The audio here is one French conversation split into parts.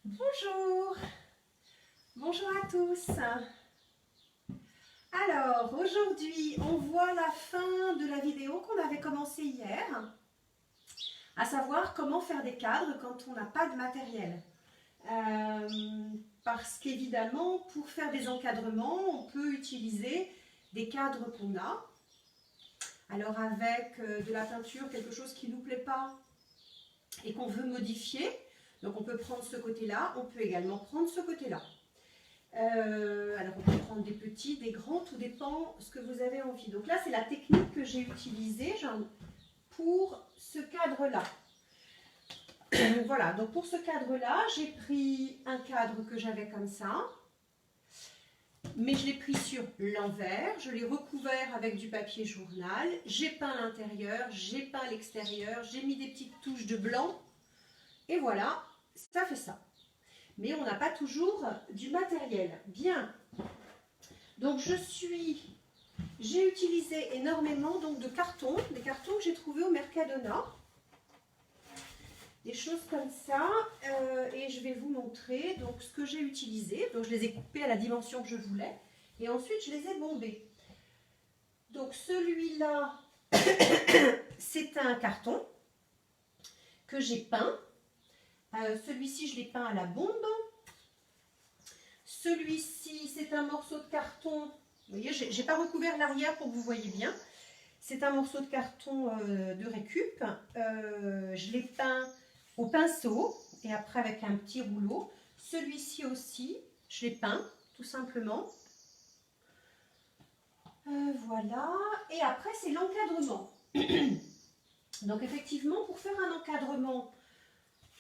Bonjour, bonjour à tous. Alors aujourd'hui on voit la fin de la vidéo qu'on avait commencé hier, à savoir comment faire des cadres quand on n'a pas de matériel. Parce qu'évidemment pour faire des encadrements on peut utiliser des cadres qu'on a. Alors avec de la peinture, quelque chose qui ne nous plaît pas et qu'on veut modifier, donc on peut prendre ce côté-là, on peut également prendre ce côté-là. Alors on peut prendre des petits, des grands, tout dépend ce que vous avez envie. Donc là c'est la technique que j'ai utilisée pour ce cadre-là. Voilà, donc pour ce cadre-là, j'ai pris un cadre que j'avais comme ça, mais je l'ai pris sur l'envers, je l'ai recouvert avec du papier journal, j'ai peint l'intérieur, j'ai peint l'extérieur, j'ai mis des petites touches de blanc, et voilà, ça fait ça. Mais on n'a pas toujours du matériel. Bien. Donc j'ai utilisé énormément donc, de cartons, des cartons que j'ai trouvés au Mercadona. Des choses comme ça. Et je vais vous montrer donc, ce que j'ai utilisé. Donc je les ai coupés à la dimension que je voulais. Et ensuite je les ai bombés. Donc celui-là, c'est un carton que j'ai peint. Celui-ci, je l'ai peint à la bombe. Celui-ci, c'est un morceau de carton. Vous voyez, je n'ai pas recouvert l'arrière pour que vous voyez bien. C'est un morceau de carton de récup. Je l'ai peint au pinceau et après avec un petit rouleau. Celui-ci aussi, je l'ai peint tout simplement. Voilà. Et après, c'est l'encadrement. Donc effectivement, pour faire un encadrement,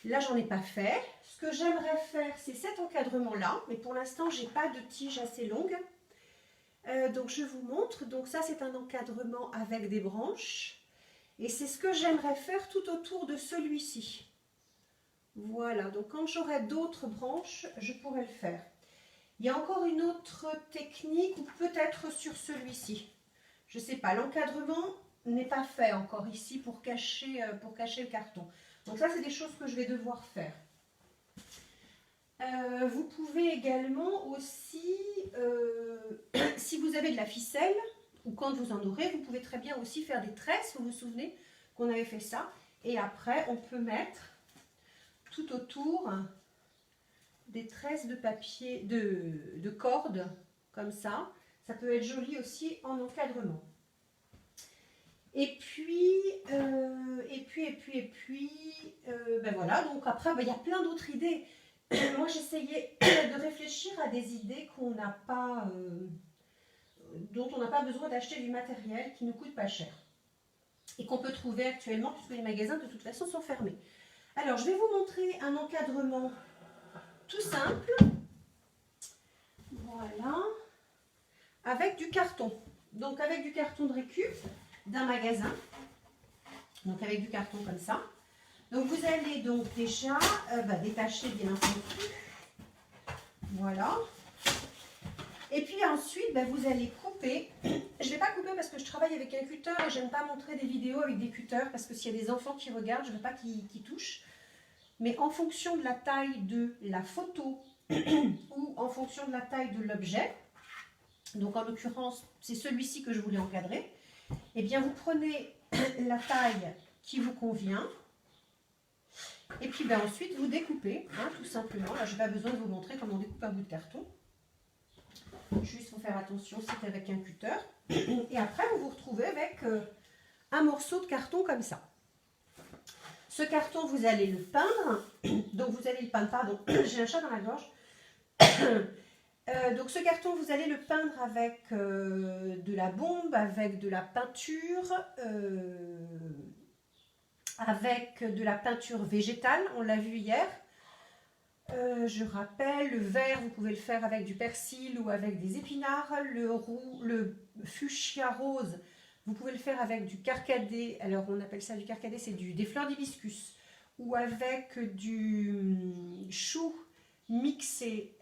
là, j'en ai pas fait. Ce que j'aimerais faire, c'est cet encadrement-là. Mais pour l'instant, je n'ai pas de tige assez longue. Donc, je vous montre. Donc, ça, c'est un encadrement avec des branches. Et c'est ce que j'aimerais faire tout autour de celui-ci. Voilà. Donc, quand j'aurai d'autres branches, je pourrai le faire. Il y a encore une autre technique, ou peut-être sur celui-ci. Je ne sais pas. L'encadrement n'est pas fait encore ici pour cacher le carton. Donc ça, c'est des choses que je vais devoir faire. Vous pouvez également aussi, si vous avez de la ficelle, ou quand vous en aurez, vous pouvez très bien aussi faire des tresses. Vous vous souvenez qu'on avait fait ça. Et après, on peut mettre tout autour des tresses de papier, de cordes, comme ça. Ça peut être joli aussi en encadrement. Et puis, ben voilà, donc après, ben, il y a plein d'autres idées. Moi, j'essayais de réfléchir à des idées qu'on n'a pas, dont on n'a pas besoin d'acheter du matériel qui ne coûte pas cher. Et qu'on peut trouver actuellement, puisque les magasins, de toute façon, sont fermés. Alors, je vais vous montrer un encadrement tout simple. Voilà. Avec du carton. Donc, avec du carton de récup d'un magasin, donc avec du carton comme ça. Donc vous allez donc déjà détacher bien entendu, voilà. Et puis ensuite vous allez couper. Je ne vais pas couper parce que je travaille avec un cutter et j'aime pas montrer des vidéos avec des cutters parce que s'il y a des enfants qui regardent, je ne veux pas qu'ils touchent. Mais en fonction de la taille de la photo ou en fonction de la taille de l'objet, donc en l'occurrence c'est celui-ci que je voulais encadrer, et bien vous prenez la taille qui vous convient et puis ensuite vous découpez tout simplement. Là je n'ai pas besoin de vous montrer comment on découpe un bout de carton, juste faut faire attention, c'est avec un cutter et après vous vous retrouvez avec un morceau de carton comme ça. Ce carton vous allez le peindre, donc vous allez le peindre, pardon, j'ai un chat dans la gorge. Donc ce carton, vous allez le peindre avec de la bombe, avec de la peinture, avec de la peinture végétale, on l'a vu hier. Je rappelle, le vert, vous pouvez le faire avec du persil ou avec des épinards. Le fuchsia rose, vous pouvez le faire avec du carcadé. Alors on appelle ça du carcadé, c'est des fleurs d'hibiscus. Ou avec du chou mixé.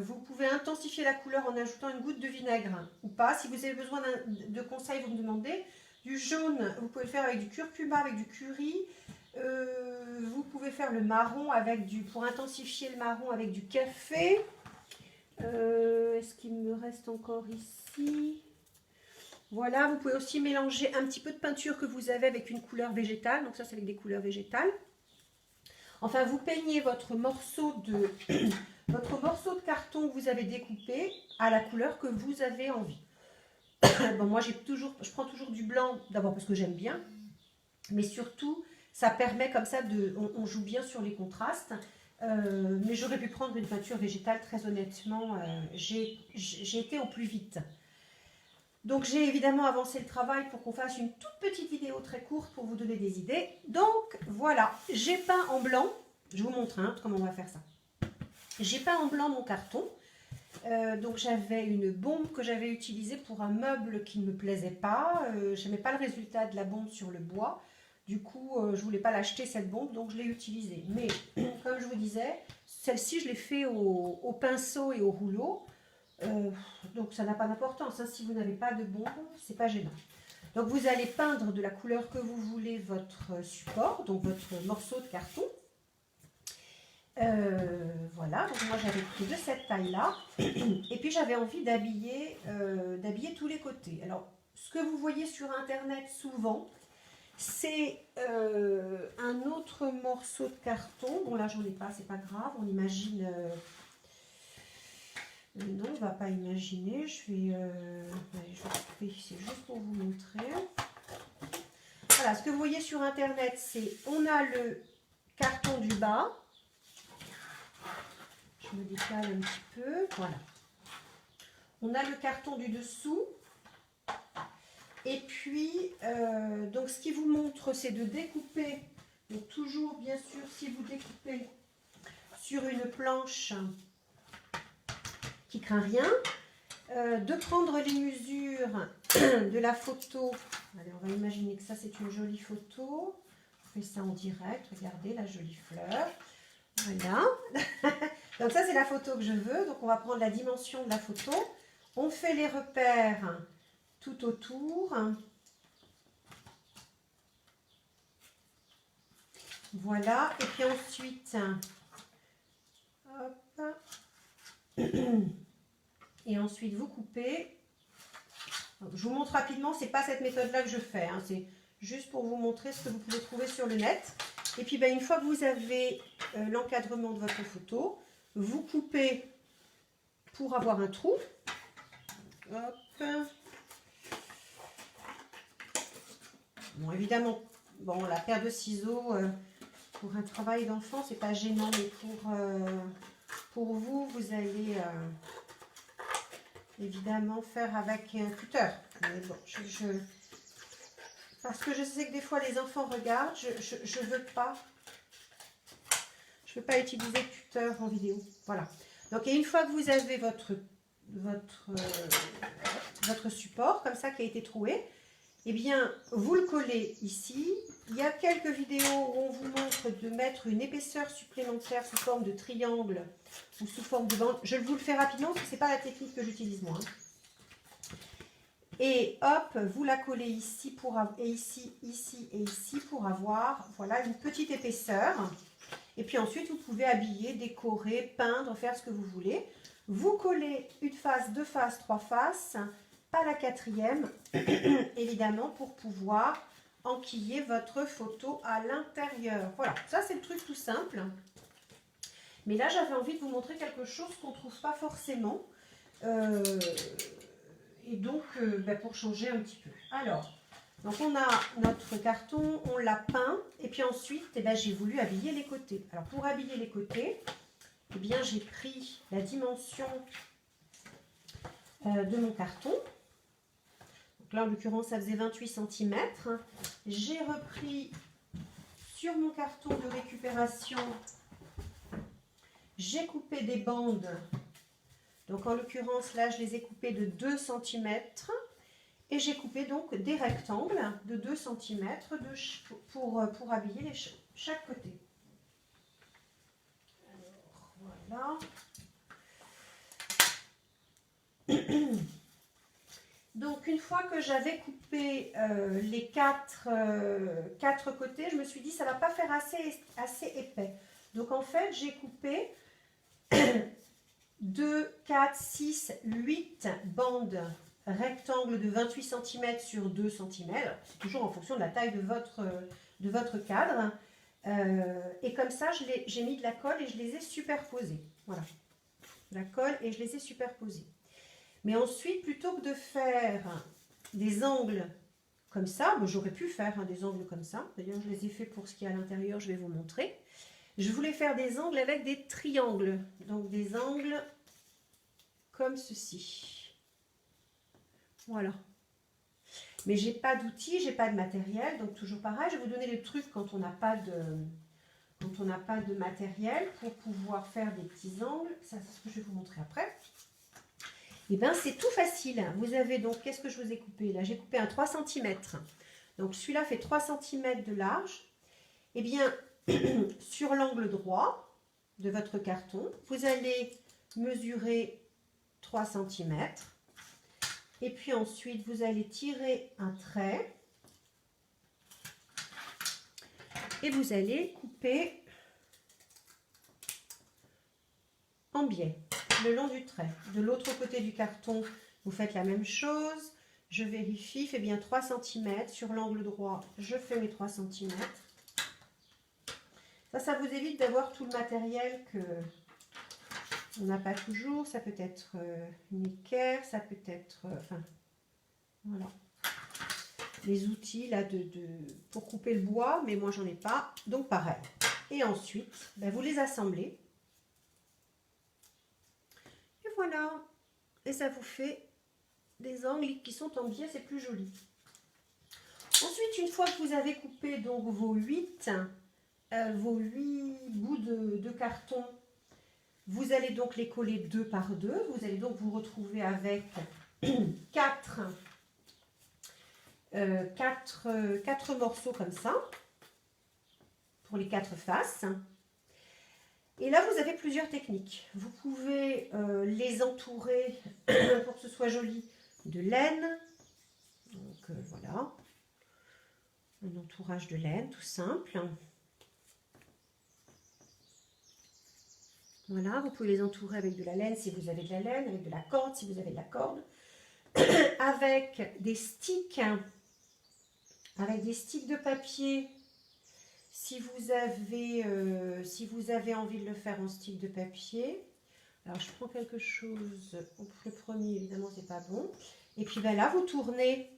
Vous pouvez intensifier la couleur en ajoutant une goutte de vinaigre ou pas. Si vous avez besoin de conseils, vous me demandez. Du jaune, vous pouvez le faire avec du curcuma, avec du curry. Vous pouvez faire le marron avec pour intensifier le marron avec du café. Est-ce qu'il me reste encore ici? Voilà, vous pouvez aussi mélanger un petit peu de peinture que vous avez avec une couleur végétale. Donc ça, c'est avec des couleurs végétales. Enfin, vous peignez votre morceau de, votre morceau de carton que vous avez découpé à la couleur que vous avez envie. Bon, moi, je prends toujours du blanc, d'abord parce que j'aime bien, mais surtout, ça permet comme ça, on joue bien sur les contrastes. Mais j'aurais pu prendre une peinture végétale, très honnêtement, j'ai été au plus vite. Donc j'ai évidemment avancé le travail pour qu'on fasse une toute petite vidéo très courte pour vous donner des idées. Donc voilà, j'ai peint en blanc, je vous montre comment on va faire ça. J'ai peint en blanc mon carton. Donc j'avais une bombe que j'avais utilisée pour un meuble qui ne me plaisait pas. Je n'aimais pas le résultat de la bombe sur le bois. Du coup, je ne voulais pas l'acheter cette bombe, donc je l'ai utilisée. Mais comme je vous disais, celle-ci, je l'ai fait au pinceau et au rouleau. Donc ça n'a pas d'importance. Hein. Si vous n'avez pas de bombe, c'est pas gênant. Donc vous allez peindre de la couleur que vous voulez votre support, donc votre morceau de carton. Voilà, donc moi j'avais pris de cette taille-là. Et puis j'avais envie d'habiller tous les côtés. Alors, ce que vous voyez sur Internet souvent, c'est un autre morceau de carton. Bon là, j'en ai pas, c'est pas grave. On imagine... non, on va pas imaginer. Je vais couper ici juste pour vous montrer. Voilà, ce que vous voyez sur Internet, c'est... On a le carton du bas. Je me décale un petit peu, voilà. On a le carton du dessous. Et puis, donc ce qui vous montre, c'est de découper. Donc toujours, bien sûr, si vous découpez sur une planche qui craint rien, de prendre les mesures de la photo. Allez, on va imaginer que ça, c'est une jolie photo. On fait ça en direct. Regardez la jolie fleur. Voilà. Donc ça, c'est la photo que je veux. Donc on va prendre la dimension de la photo. On fait les repères tout autour. Voilà. Et puis ensuite, hop. Et ensuite, vous coupez. Je vous montre rapidement. C'est pas cette méthode-là que je fais. Hein. C'est juste pour vous montrer ce que vous pouvez trouver sur le net. Et puis, une fois que vous avez l'encadrement de votre photo, vous coupez pour avoir un trou. Hop. Bon, évidemment, bon, la paire de ciseaux pour un travail d'enfant, c'est pas gênant, mais pour vous, vous allez évidemment faire avec un cutter. Mais bon, parce que je sais que des fois les enfants regardent, je veux pas utiliser le cutter en vidéo. Voilà. Donc, et une fois que vous avez votre support, comme ça, qui a été troué, eh bien, vous le collez ici. Il y a quelques vidéos où on vous montre de mettre une épaisseur supplémentaire sous forme de triangle ou sous forme de bande. Je vous le fais rapidement parce que ce n'est pas la technique que j'utilise moi. Et hop, vous la collez ici, et ici, ici et ici pour avoir voilà, une petite épaisseur. Et puis ensuite, vous pouvez habiller, décorer, peindre, faire ce que vous voulez. Vous collez une face, deux faces, trois faces, pas la quatrième, évidemment, pour pouvoir enquiller votre photo à l'intérieur. Voilà, ça c'est le truc tout simple. Mais là, j'avais envie de vous montrer quelque chose qu'on ne trouve pas forcément. Et donc, pour changer un petit peu. Alors, donc on a notre carton, on l'a peint. Et puis ensuite, j'ai voulu habiller les côtés. Alors, pour habiller les côtés, eh bien, j'ai pris la dimension de mon carton. Donc là, en l'occurrence, ça faisait 28 cm. J'ai repris sur mon carton de récupération, j'ai coupé des bandes. Donc en l'occurrence, là, je les ai coupées de 2 cm. Et j'ai coupé donc des rectangles de 2 cm pour habiller chaque côté. Alors, voilà. Donc une fois que j'avais coupé les quatre côtés, je me suis dit ça va pas faire assez épais. Donc en fait, j'ai coupé 2, 4, 6, 8 bandes rectangles de 28 cm sur 2 cm. C'est toujours en fonction de la taille de votre cadre. Et comme ça, j'ai mis de la colle et je les ai superposés. Voilà, la colle et je les ai superposés. Mais ensuite, plutôt que de faire des angles comme ça, j'aurais pu faire des angles comme ça. D'ailleurs, je les ai fait pour ce qui est à l'intérieur, je vais vous montrer. Je voulais faire des angles avec des triangles. Donc des angles comme ceci. Voilà. Mais j'ai pas d'outils, j'ai pas de matériel. Donc toujours pareil, je vais vous donner les trucs quand on n'a pas de matériel pour pouvoir faire des petits angles. Ça, c'est ce que je vais vous montrer après. Et bien, c'est tout facile. Vous avez donc, qu'est-ce que je vous ai coupé là? J'ai coupé un 3 cm. Donc, celui-là fait 3 cm de large. Et bien, sur l'angle droit de votre carton, vous allez mesurer 3 cm. Et puis ensuite, vous allez tirer un trait. Et vous allez couper en biais le long du trait. De l'autre côté du carton, vous faites la même chose. Je vérifie, il fait bien 3 cm. Sur l'angle droit, je fais mes 3 cm. Ça vous évite d'avoir tout le matériel que on n'a pas toujours. Ça peut être une équerre, ça peut être... enfin, voilà. Les outils là pour couper le bois, mais moi j'en ai pas. Donc pareil. Et ensuite, vous les assemblez. Et voilà. Et ça vous fait des angles qui sont en biais, c'est plus joli. Ensuite, une fois que vous avez coupé donc vos 8 bouts de carton, vous allez donc les coller 2 par 2. Vous allez donc vous retrouver avec 4 morceaux comme ça, pour les 4 faces. Et là, vous avez plusieurs techniques. Vous pouvez les entourer, pour que ce soit joli, de laine. Donc voilà, un entourage de laine tout simple. Voilà, vous pouvez les entourer avec de la laine si vous avez de la laine, avec de la corde si vous avez de la corde, avec des sticks de papier si vous avez envie de le faire en stick de papier. Alors je prends quelque chose, le premier évidemment c'est pas bon. Et puis là vous tournez,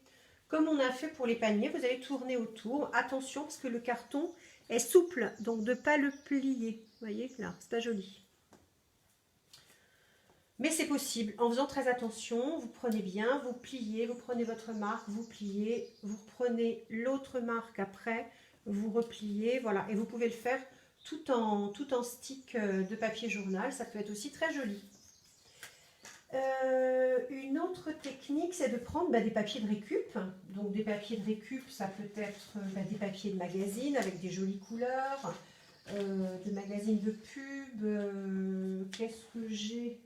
comme on a fait pour les paniers, vous allez tourner autour. Attention parce que le carton est souple, donc de ne pas le plier. Vous voyez là, c'est pas joli. Mais c'est possible, en faisant très attention, vous prenez bien, vous pliez, vous prenez votre marque, vous pliez, vous reprenez l'autre marque après, vous repliez, voilà. Et vous pouvez le faire tout en stick de papier journal, ça peut être aussi très joli. Une autre technique, c'est de prendre des papiers de récup. Donc des papiers de récup, ça peut être des papiers de magazine avec des jolies couleurs, de magazines de pub, qu'est-ce que j'ai ?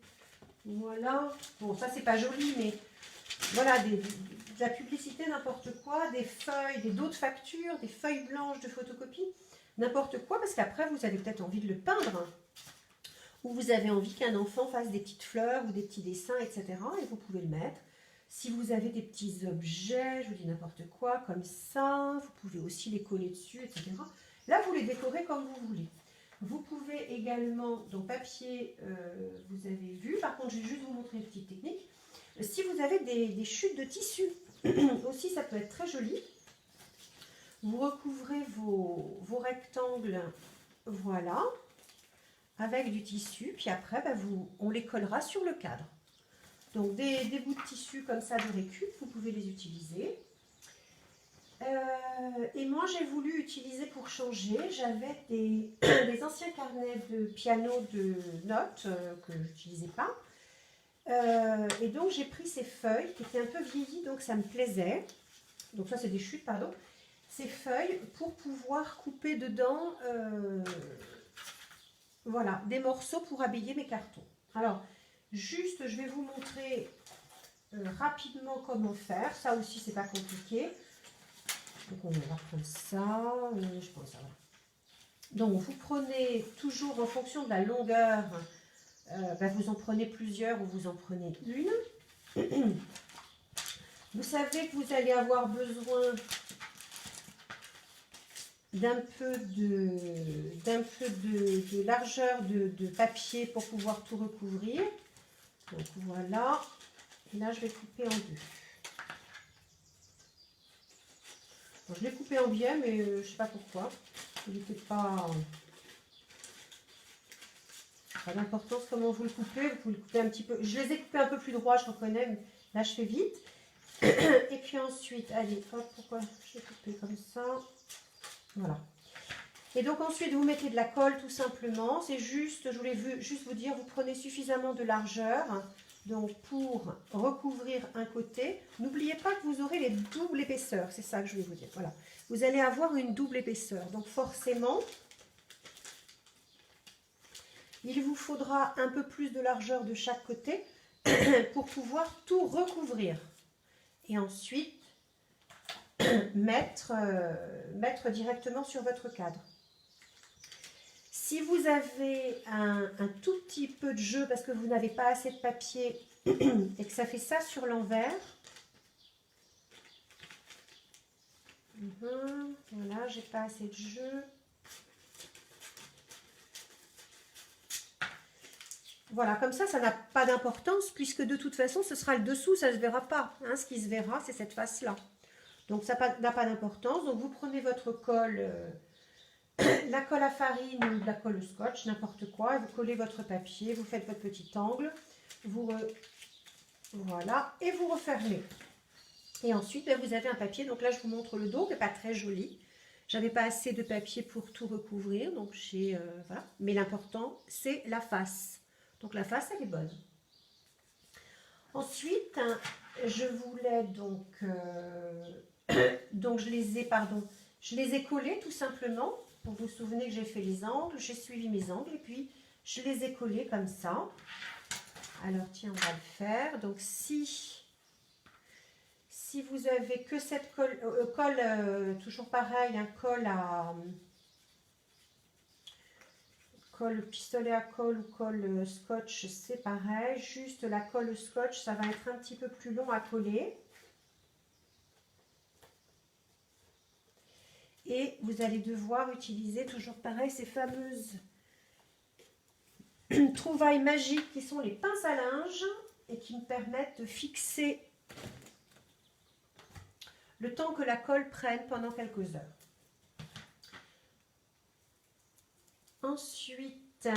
Voilà, bon ça c'est pas joli, mais voilà, de la publicité, n'importe quoi, des feuilles, d'autres factures, des feuilles blanches de photocopie, n'importe quoi, parce qu'après vous avez peut-être envie de le peindre, ou vous avez envie qu'un enfant fasse des petites fleurs ou des petits dessins, etc. Et vous pouvez le mettre. Si vous avez des petits objets, je vous dis n'importe quoi, comme ça, vous pouvez aussi les coller dessus, etc. Là, vous les décorez comme vous voulez. Vous pouvez également, donc papier, vous avez vu, par contre je vais juste vous montrer une petite technique. Si vous avez des chutes de tissu, aussi ça peut être très joli. Vous recouvrez vos rectangles, voilà, avec du tissu, puis après on les collera sur le cadre. Donc des bouts de tissu comme ça de récup, vous pouvez les utiliser. Et moi j'ai voulu utiliser pour changer, j'avais des anciens carnets de piano de notes que je n'utilisais pas. Et donc j'ai pris ces feuilles qui étaient un peu vieillies, donc ça me plaisait. Donc ça c'est des chutes, pardon. Ces feuilles pour pouvoir couper dedans voilà, des morceaux pour habiller mes cartons. Alors juste je vais vous montrer rapidement comment faire. Ça aussi, c'est pas compliqué. Donc, on va prendre ça. Je prends ça, voilà. Donc, vous prenez toujours en fonction de la longueur, vous en prenez plusieurs ou vous en prenez une. Vous savez que vous allez avoir besoin d'un peu de largeur de papier pour pouvoir tout recouvrir. Donc voilà. Et là, je vais couper en deux. Bon, je l'ai coupé en biais, mais je ne sais pas pourquoi. Il n'était pas d'importance comment vous le coupez. Vous pouvez le couper un petit peu. Je les ai coupés un peu plus droits, je reconnais, mais là, je fais vite. Et puis ensuite, allez, hop, pourquoi je l'ai coupé comme ça? Voilà. Et donc ensuite, vous mettez de la colle tout simplement. C'est juste, je voulais juste vous dire, vous prenez suffisamment de largeur donc pour recouvrir un côté. N'oubliez pas que vous aurez les doubles épaisseurs. C'est ça que je voulais vous dire. Voilà. Vous allez avoir une double épaisseur. Donc forcément, il vous faudra un peu plus de largeur de chaque côté pour pouvoir tout recouvrir. Et ensuite, mettre directement sur votre cadre. Si vous avez un tout petit peu de jeu parce que vous n'avez pas assez de papier et que ça fait ça sur l'envers, voilà, j'ai pas assez de jeu. Voilà, comme ça n'a pas d'importance puisque de toute façon, ce sera le dessous, ça ne se verra pas. Hein, ce qui se verra, c'est cette face-là. Donc, ça n'a pas d'importance. Donc, vous prenez votre colle, la colle à farine ou de la colle au scotch, n'importe quoi. Et vous collez votre papier, vous faites votre petit angle. Voilà, et vous refermez. Et ensuite, vous avez un papier. Donc là, je vous montre le dos, qui n'est pas très joli. J'avais pas assez de papier pour tout recouvrir. Donc, voilà. Mais l'important, c'est la face. Donc, la face, elle est bonne. Ensuite, je voulais donc... donc, je les ai collés tout simplement. Vous vous souvenez que j'ai fait les angles. J'ai suivi mes angles et puis, je les ai collés comme ça. Alors, tiens, on va le faire. Donc, si vous avez que cette colle, toujours pareil, un colle pistolet à colle ou colle scotch, c'est pareil. Juste la colle scotch, ça va être un petit peu plus long à coller. Et vous allez devoir utiliser toujours pareil ces fameuses trouvailles magiques qui sont les pinces à linge et qui me permettent de fixer le temps que la colle prenne pendant quelques heures. Ensuite,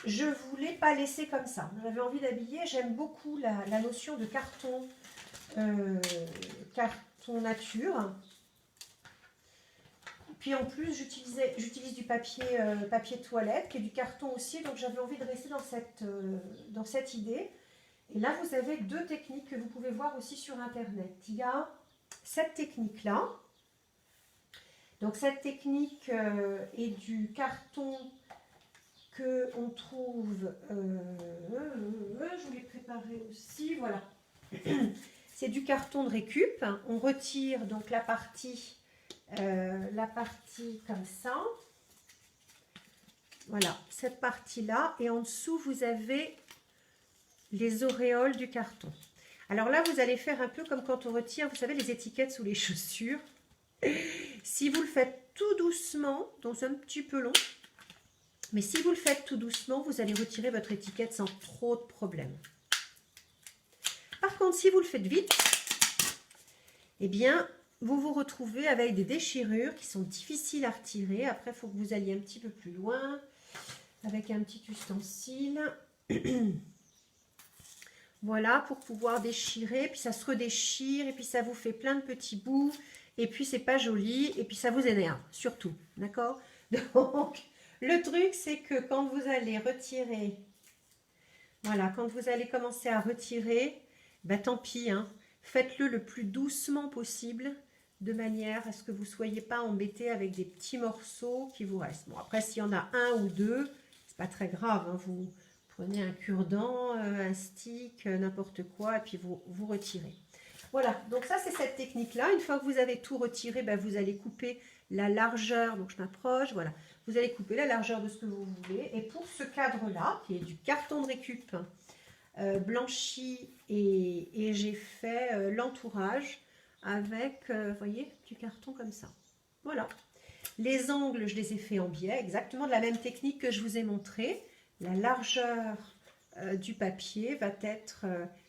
je ne voulais pas laisser comme ça. J'avais envie d'habiller. J'aime beaucoup la notion de carton, carton nature. Puis en plus, j'utilise du papier toilette, qui est du carton aussi. Donc j'avais envie de rester dans cette idée. Et là, vous avez deux techniques que vous pouvez voir aussi sur Internet. Il y a cette technique-là. Donc cette technique est du carton que on trouve, je vous l'ai préparé aussi, voilà. C'est du carton de récup. On retire donc la partie comme ça. Voilà, cette partie-là. Et en dessous, vous avez les auréoles du carton. Alors là, vous allez faire un peu comme quand on retire, vous savez, les étiquettes sous les chaussures. Si vous le faites tout doucement, donc c'est un petit peu long, mais si vous le faites tout doucement, vous allez retirer votre étiquette sans trop de problèmes. Par contre, si vous le faites vite, eh bien, vous vous retrouvez avec des déchirures qui sont difficiles à retirer. Après, il faut que vous alliez un petit peu plus loin avec un petit ustensile. Voilà, pour pouvoir déchirer, puis ça se redéchire, et puis ça vous fait plein de petits bouts, et puis c'est pas joli, et puis ça vous énerve, surtout, d'accord? Donc, le truc, c'est que quand vous allez retirer, voilà, quand vous allez commencer à retirer, ben tant pis, hein, faites-le le plus doucement possible, de manière à ce que vous ne soyez pas embêté avec des petits morceaux qui vous restent. Bon, après, s'il y en a un ou deux, c'est pas très grave, hein, vous Prenez un cure-dent, un stick, n'importe quoi, et puis vous retirez. Voilà, donc ça c'est cette technique-là. Une fois que vous avez tout retiré, ben, vous allez couper la largeur. Donc je m'approche, voilà. Vous allez couper la largeur de ce que vous voulez. Et pour ce cadre-là, qui est du carton de récup blanchi, et j'ai fait l'entourage avec, vous voyez, du carton comme ça. Voilà. Les angles, je les ai fait en biais, exactement de la même technique que je vous ai montré. La largeur du papier va être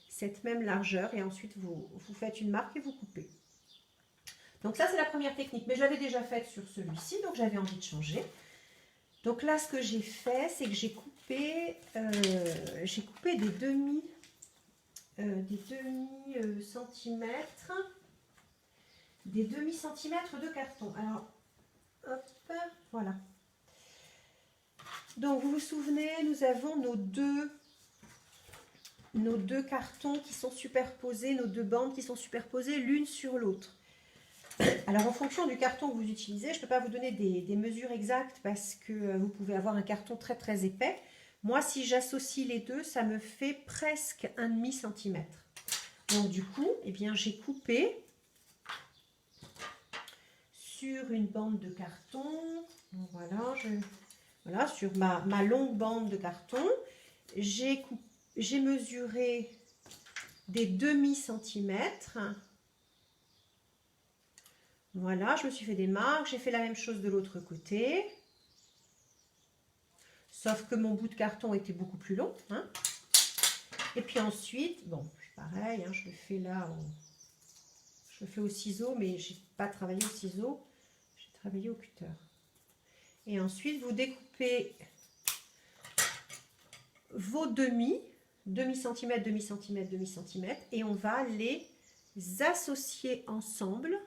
cette même largeur et ensuite vous faites une marque et vous coupez. Donc ça c'est la première technique, mais je l'avais déjà faite sur celui-ci, donc j'avais envie de changer. Donc là ce que j'ai fait, c'est que j'ai coupé des demi centimètres, de carton. Alors hop, voilà. Donc vous vous souvenez, nous avons nos deux cartons qui sont superposés, nos deux bandes qui sont superposées l'une sur l'autre. Alors en fonction du carton que vous utilisez, je ne peux pas vous donner des mesures exactes parce que vous pouvez avoir un carton très très épais. Moi, si j'associe les deux, ça me fait presque un demi-centimètre. Donc du coup, eh bien, j'ai coupé sur une bande de carton. Donc, voilà, sur ma longue bande de carton, j'ai mesuré des demi-centimètres. Voilà, je me suis fait des marques. J'ai fait la même chose de l'autre côté. Sauf que mon bout de carton était beaucoup plus long. Hein. Et puis ensuite, bon, pareil, hein, je le fais là, je le fais au ciseau, mais je n'ai pas travaillé au ciseau, j'ai travaillé au cutter. Et ensuite, vous découpez vos demi-centimètre, demi-centimètre, demi-centimètre, et on va les associer ensemble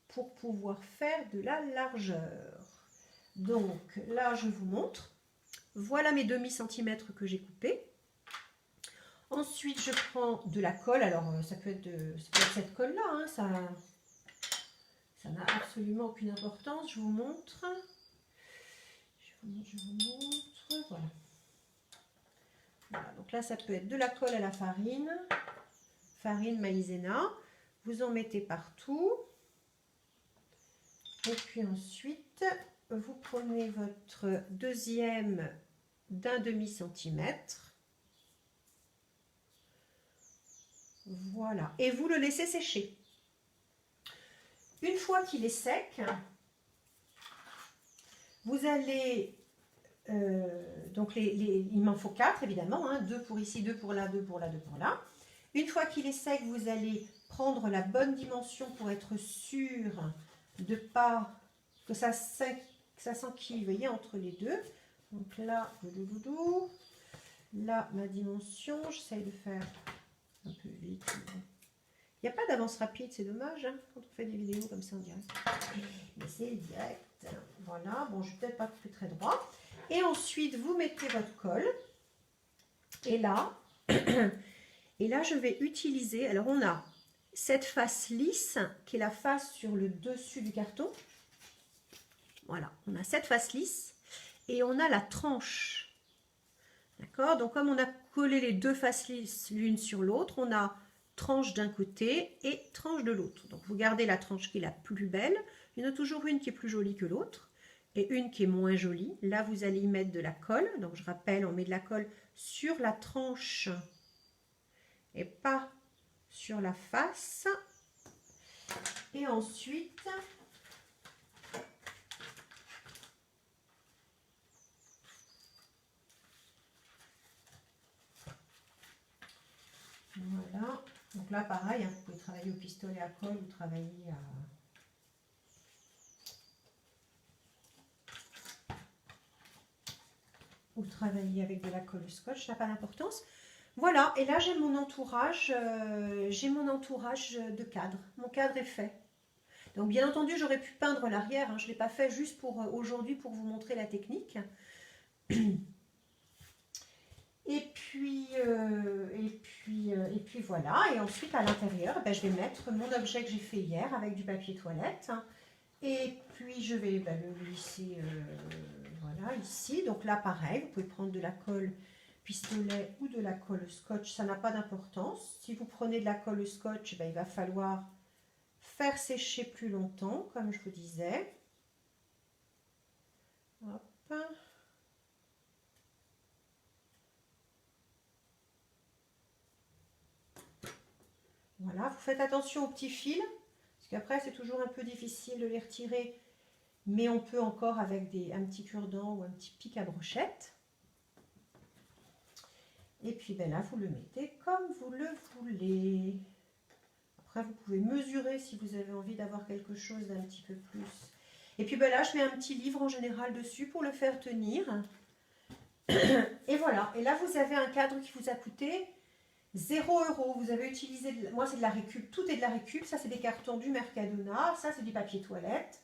pour pouvoir faire de la largeur. Donc là, je vous montre. Voilà mes demi-centimètres que j'ai coupés. Ensuite, je prends de la colle. Alors, ça peut être cette colle-là. Hein, ça n'a absolument aucune importance. Je vous montre. Je vous montre. Voilà. Voilà. Donc là, ça peut être de la colle à la farine. Farine maïzena. Vous en mettez partout. Et puis ensuite, vous prenez votre deuxième d'un demi-centimètre. Voilà. Et vous le laissez sécher. Une fois qu'il est sec, vous allez... donc il m'en faut 4 évidemment. Hein, 2 pour ici, 2 pour là, 2 pour là, 2 pour là. Une fois qu'il est sec, vous allez prendre la bonne dimension pour être sûr de pas que ça s'enquille, vous voyez, entre les deux. Donc là, là, ma dimension, j'essaye de faire un peu vite. Il n'y a pas d'avance rapide, c'est dommage, hein, quand on fait des vidéos comme ça en direct. Mais c'est direct. Voilà, bon, je ne vais peut-être pas couper très droit. Et ensuite, vous mettez votre colle. Et là, je vais utiliser, alors on a cette face lisse, qui est la face sur le dessus du carton. Voilà, on a cette face lisse. Et on a la tranche. D'accord? Donc, comme on a collé les deux faces lisses l'une sur l'autre, on a tranche d'un côté et tranche de l'autre. Donc, vous gardez la tranche qui est la plus belle. Il y en a toujours une qui est plus jolie que l'autre et une qui est moins jolie. Là, vous allez y mettre de la colle. Donc, je rappelle, on met de la colle sur la tranche et pas sur la face. Et ensuite... Voilà, donc là pareil, hein, vous pouvez travailler au pistolet à colle ou travailler avec de la colle scotch, ça n'a pas d'importance. Voilà, et là j'ai mon entourage de cadre. Mon cadre est fait. Donc bien entendu, j'aurais pu peindre l'arrière, hein, je ne l'ai pas fait juste pour aujourd'hui pour vous montrer la technique. Et puis voilà, et ensuite à l'intérieur, ben, je vais mettre mon objet que j'ai fait hier avec du papier toilette. Et puis je vais le glisser voilà, ici. Donc là pareil, vous pouvez prendre de la colle pistolet ou de la colle scotch, ça n'a pas d'importance. Si vous prenez de la colle scotch, ben, il va falloir faire sécher plus longtemps, comme je vous disais. Hop. Voilà, vous faites attention aux petits fils, parce qu'après c'est toujours un peu difficile de les retirer, mais on peut encore avec un petit cure-dent ou un petit pic à brochette. Et puis ben là, vous le mettez comme vous le voulez. Après, vous pouvez mesurer si vous avez envie d'avoir quelque chose d'un petit peu plus. Et puis ben là, je mets un petit livre en général dessus pour le faire tenir. Et voilà. Et là, vous avez un cadre qui vous a coûté 0 €. Vous avez utilisé, moi c'est de la récup, tout est de la récup. Ça, c'est des cartons du Mercadona. Ça, c'est du papier toilette.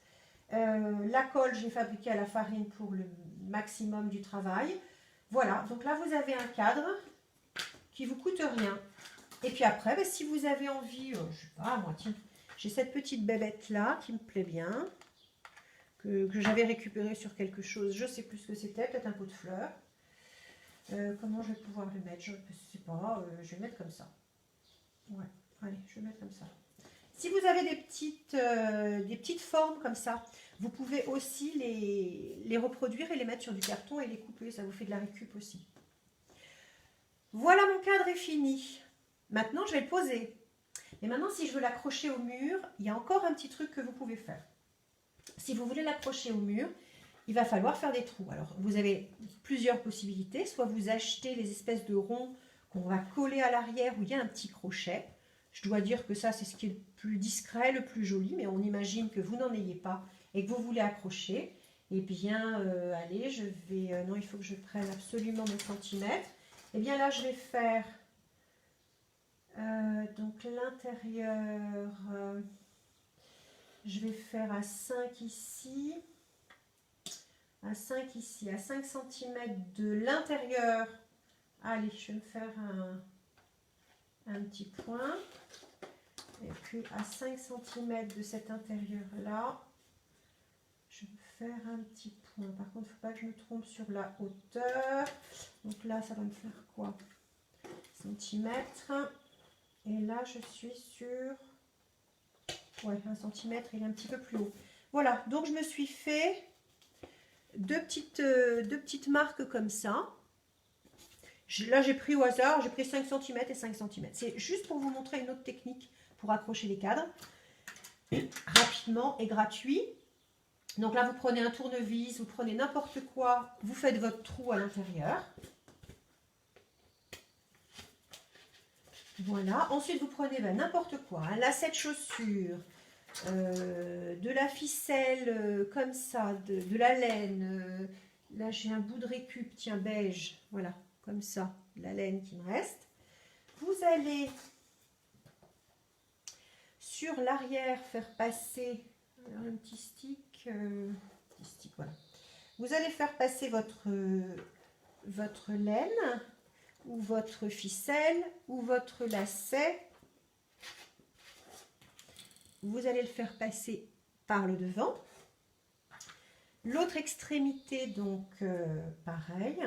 La colle, j'ai fabriqué à la farine pour le maximum du travail. Voilà. Donc là, vous avez un cadre qui vous coûte rien. Et puis après, ben, si vous avez envie, je sais pas, moi, tiens, j'ai cette petite bébête là qui me plaît bien, que j'avais récupérée sur quelque chose, je sais plus ce que c'était, peut-être un pot de fleurs. Comment je vais pouvoir le mettre? Je ne sais pas, je vais le mettre comme ça. Ouais, allez, je vais le mettre comme ça. Si vous avez des petites formes comme ça, vous pouvez aussi les reproduire et les mettre sur du carton et les couper, ça vous fait de la récup aussi. Voilà, mon cadre est fini. Maintenant, je vais le poser. Mais maintenant, si je veux l'accrocher au mur, il y a encore un petit truc que vous pouvez faire. Si vous voulez l'accrocher au mur, il va falloir faire des trous. Alors, vous avez plusieurs possibilités. Soit vous achetez les espèces de ronds qu'on va coller à l'arrière où il y a un petit crochet. Je dois dire que ça, c'est ce qui est le plus discret, le plus joli, mais on imagine que vous n'en ayez pas et que vous voulez accrocher. Eh bien, allez, je vais... non, il faut que je prenne absolument mes centimètres. Eh bien, là, je vais faire... donc, l'intérieur... je vais faire à 5 ici. À 5 ici, à 5 cm de l'intérieur. Allez, je vais me faire un petit point. Et puis à 5 cm de cet intérieur-là, je vais faire un petit point. Par contre, il ne faut pas que je me trompe sur la hauteur. Donc là, ça va me faire quoi? Centimètres. Et là, je suis sur... ouais, 1 cm, il est un petit peu plus haut. Voilà, donc je me suis fait deux petites marques comme ça. Là, j'ai pris au hasard, j'ai pris 5 cm et 5 cm. C'est juste pour vous montrer une autre technique pour accrocher les cadres. Rapidement et gratuit. Donc là, vous prenez un tournevis, vous prenez n'importe quoi, vous faites votre trou à l'intérieur. Voilà. Ensuite, vous prenez n'importe quoi, un lacet de chaussure, de la ficelle comme ça, de la laine. Là, j'ai un bout de récup, tiens, beige. Voilà, comme ça, la laine qui me reste. Vous allez sur l'arrière faire passer alors, un petit stick. Voilà. Vous allez faire passer votre laine ou votre ficelle ou votre lacet. Vous allez le faire passer par le devant. L'autre extrémité, donc, pareil.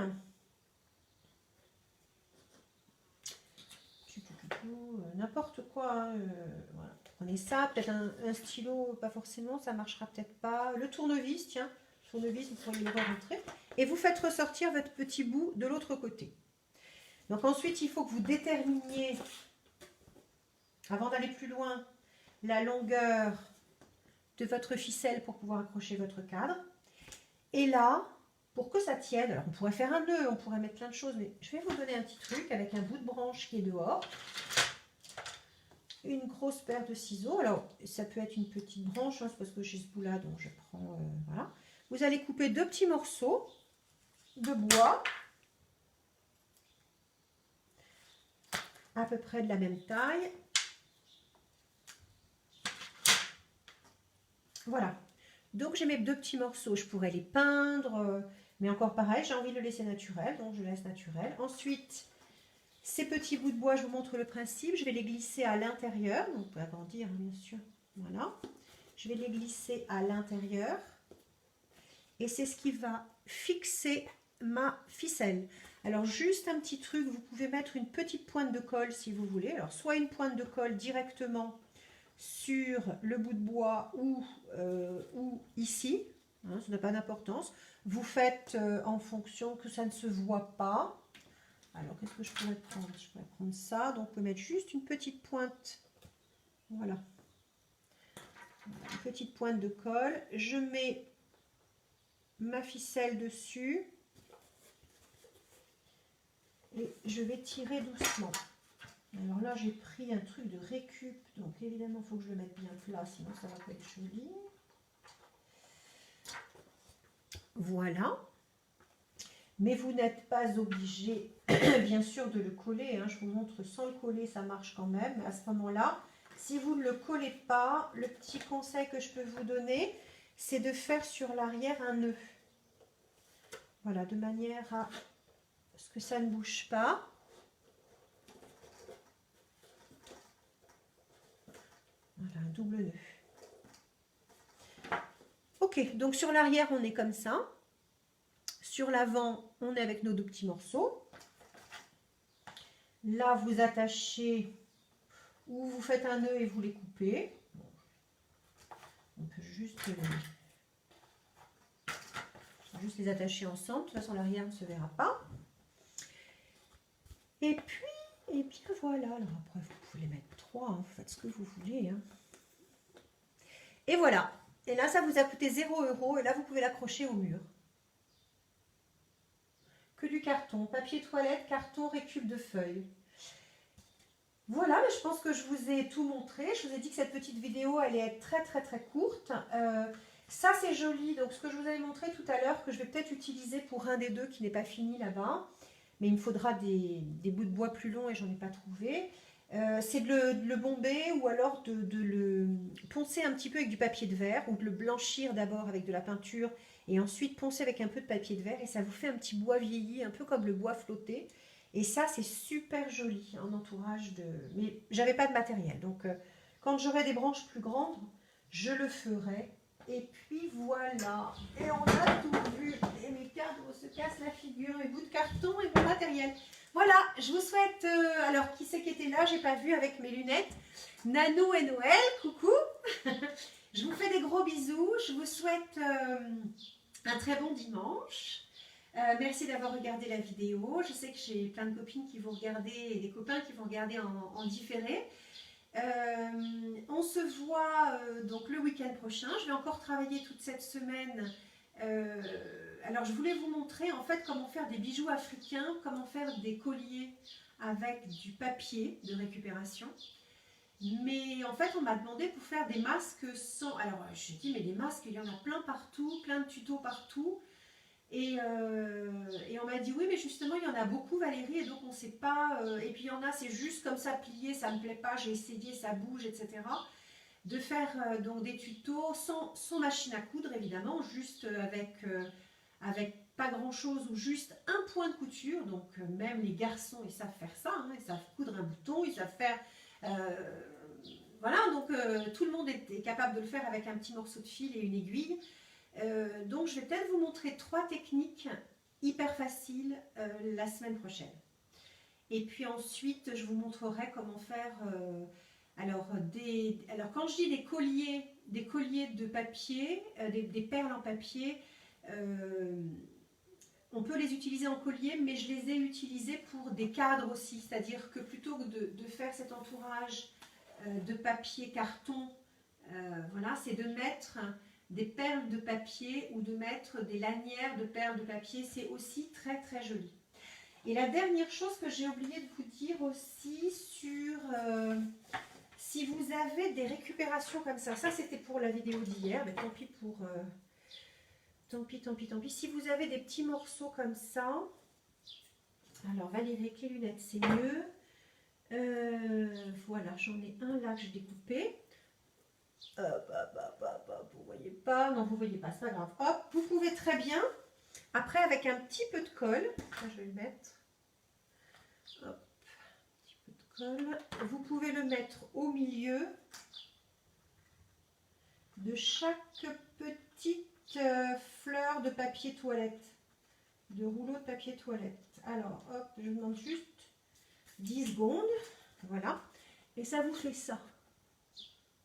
N'importe quoi. Voilà. Prenez ça, peut-être un stylo, pas forcément, ça marchera peut-être pas. Le tournevis, tiens, le tournevis, vous pourriez le rentrer. Et vous faites ressortir votre petit bout de l'autre côté. Donc ensuite, il faut que vous déterminiez, avant d'aller plus loin, la longueur de votre ficelle pour pouvoir accrocher votre cadre. Et là, pour que ça tienne, alors on pourrait faire un nœud, on pourrait mettre plein de choses, mais je vais vous donner un petit truc avec un bout de branche qui est dehors. Une grosse paire de ciseaux. Alors, ça peut être une petite branche, hein, c'est parce que j'ai ce bout-là, donc je prends... voilà. Vous allez couper 2 petits morceaux de bois, à peu près de la même taille. Voilà. Donc, j'ai mes 2 petits morceaux. Je pourrais les peindre, mais encore pareil, j'ai envie de le laisser naturel, donc je laisse naturel. Ensuite, ces petits bouts de bois, je vous montre le principe. Je vais les glisser à l'intérieur. Donc, on peut agrandir, bien sûr. Voilà. Je vais les glisser à l'intérieur. Et c'est ce qui va fixer ma ficelle. Alors juste un petit truc, vous pouvez mettre une petite pointe de colle si vous voulez. Alors soit une pointe de colle directement sur le bout de bois ou ici, hein, ça n'a pas d'importance. Vous faites en fonction que ça ne se voit pas. Alors qu'est-ce que je pourrais prendre? Je pourrais prendre ça, donc on peut mettre juste une petite pointe. Voilà. Une petite pointe de colle. Je mets ma ficelle dessus. Et je vais tirer doucement. Alors là, j'ai pris un truc de récup. Donc évidemment, il faut que je le mette bien plat, sinon ça va pas être joli. Voilà. Mais vous n'êtes pas obligé, bien sûr, de le coller. Hein. Je vous montre sans le coller, ça marche quand même. Mais à ce moment-là, si vous ne le collez pas, le petit conseil que je peux vous donner, c'est de faire sur l'arrière un nœud. Voilà, de manière à ce que ça ne bouge pas. Voilà, un double nœud. Ok, donc sur l'arrière, on est comme ça. Sur l'avant, on est avec nos deux petits morceaux. Là, vous attachez ou vous faites un nœud et vous les coupez. On peut juste les attacher ensemble. De toute façon, l'arrière ne se verra pas. Et puis, et bien voilà. Alors après, vous pouvez les mettre 3. Hein, vous faites ce que vous voulez. Hein. Et voilà. Et là, ça vous a coûté 0 €. Et là, vous pouvez l'accrocher au mur. Que du carton, papier toilette, carton, récup de feuilles. Voilà, mais je pense que je vous ai tout montré. Je vous ai dit que cette petite vidéo allait être très très très courte. Ça c'est joli, donc ce que je vous avais montré tout à l'heure, que je vais peut-être utiliser pour un des deux qui n'est pas fini là-bas. Mais il me faudra des bouts de bois plus longs et j'en ai pas trouvé. C'est de le bomber ou alors de le poncer un petit peu avec du papier de verre ou de le blanchir d'abord avec de la peinture et ensuite poncer avec un peu de papier de verre et ça vous fait un petit bois vieilli, un peu comme le bois flotté. Et ça, c'est super joli en entourage de... Mais j'avais pas de matériel, donc quand j'aurai des branches plus grandes, je le ferai. Et puis voilà, et on a tout vu. Et mes cadres se cassent la figure, mes bouts de carton et mon matériel. Voilà, je vous souhaite... alors, qui c'est qui était là? J'ai pas vu avec mes lunettes. Nanou et Noël, coucou. Je vous fais des gros bisous. Je vous souhaite un très bon dimanche. Merci d'avoir regardé la vidéo. Je sais que j'ai plein de copines qui vont regarder et des copains qui vont regarder en différé. On se voit donc le week-end prochain. Je vais encore travailler toute cette semaine. Alors je voulais vous montrer en fait comment faire des bijoux africains, comment faire des colliers avec du papier de récupération. Mais en fait on m'a demandé pour faire des masques sans... Alors je dis mais des masques il y en a plein partout, plein de tutos partout. Et on m'a dit oui mais justement il y en a beaucoup Valérie et donc on ne sait pas et puis il y en a c'est juste comme ça plié, ça ne me plaît pas, j'ai essayé, ça bouge etc. De faire donc des tutos sans machine à coudre évidemment, juste avec pas grand chose ou juste un point de couture, donc même les garçons ils savent faire ça, hein, ils savent coudre un bouton, ils savent faire voilà donc tout le monde est capable de le faire avec un petit morceau de fil et une aiguille. Donc je vais peut-être vous montrer 3 techniques hyper faciles la semaine prochaine. Et puis ensuite je vous montrerai comment faire alors quand je dis des colliers de papier, des perles en papier, on peut les utiliser en collier, mais je les ai utilisés pour des cadres aussi, c'est-à-dire que plutôt que de faire cet entourage de papier carton, voilà, c'est de mettre des perles de papier ou de mettre des lanières de perles de papier, c'est aussi très très joli. Et la dernière chose que j'ai oublié de vous dire aussi sur si vous avez des récupérations comme ça c'était pour la vidéo d'hier, mais tant pis pour tant pis. Si vous avez des petits morceaux comme ça, alors Valérie avec les lunettes c'est mieux. Voilà, j'en ai un là que j'ai découpé. Vous voyez pas, non vous voyez pas, c'est pas grave. Hop, vous pouvez très bien, après avec un petit peu de colle, là, je vais le mettre, hop, un petit peu de colle, vous pouvez le mettre au milieu de chaque petite fleur de papier toilette, de rouleau de papier toilette. Alors, hop, je vous demande juste 10 secondes. Voilà. Et ça vous fait ça.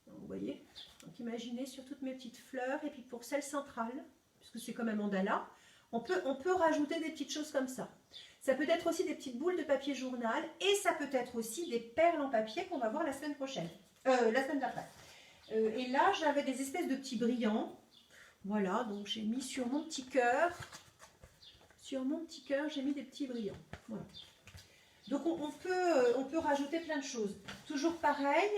Donc, vous voyez. Donc, imaginez sur toutes mes petites fleurs. Et puis, pour celle centrale, puisque c'est comme un mandala, on peut rajouter des petites choses comme ça. Ça peut être aussi des petites boules de papier journal. Et ça peut être aussi des perles en papier qu'on va voir la semaine prochaine. La semaine d'après. Et là, j'avais des espèces de petits brillants. Voilà, donc j'ai mis sur mon petit cœur. Sur mon petit cœur, j'ai mis des petits brillants. Voilà. Donc on peut rajouter plein de choses. Toujours pareil,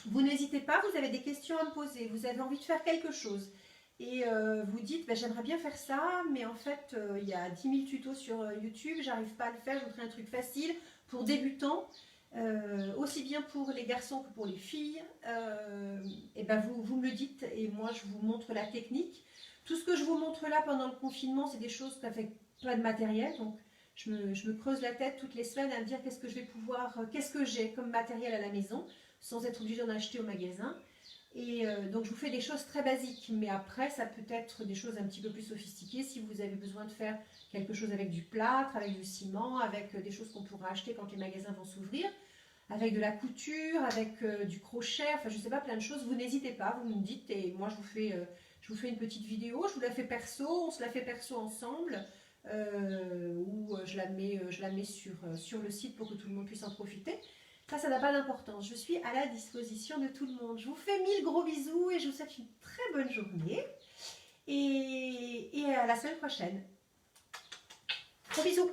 vous n'hésitez pas, vous avez des questions à me poser, vous avez envie de faire quelque chose. Et vous dites, ben, j'aimerais bien faire ça, mais en fait, il y a 10 000 tutos sur YouTube, j'arrive pas à le faire, je voudrais un truc facile pour débutants. Aussi bien pour les garçons que pour les filles, et ben vous me le dites et moi je vous montre la technique. Tout ce que je vous montre là pendant le confinement, c'est des choses avec pas de matériel, donc je me creuse la tête toutes les semaines à me dire qu'est-ce que je vais pouvoir, qu'est-ce que j'ai comme matériel à la maison, sans être obligée d'en acheter au magasin. Et donc je vous fais des choses très basiques, mais après ça peut être des choses un petit peu plus sophistiquées si vous avez besoin de faire quelque chose avec du plâtre, avec du ciment, avec des choses qu'on pourra acheter quand les magasins vont s'ouvrir, avec de la couture, avec du crochet, enfin je sais pas, plein de choses. Vous n'hésitez pas, vous me dites et moi je vous fais une petite vidéo, je vous la fais perso, on se la fait perso ensemble, ou je la mets sur le site pour que tout le monde puisse en profiter. Ça n'a pas d'importance. Je suis à la disposition de tout le monde. Je vous fais 1000 gros bisous et je vous souhaite une très bonne journée. Et à la semaine prochaine. Gros bisous.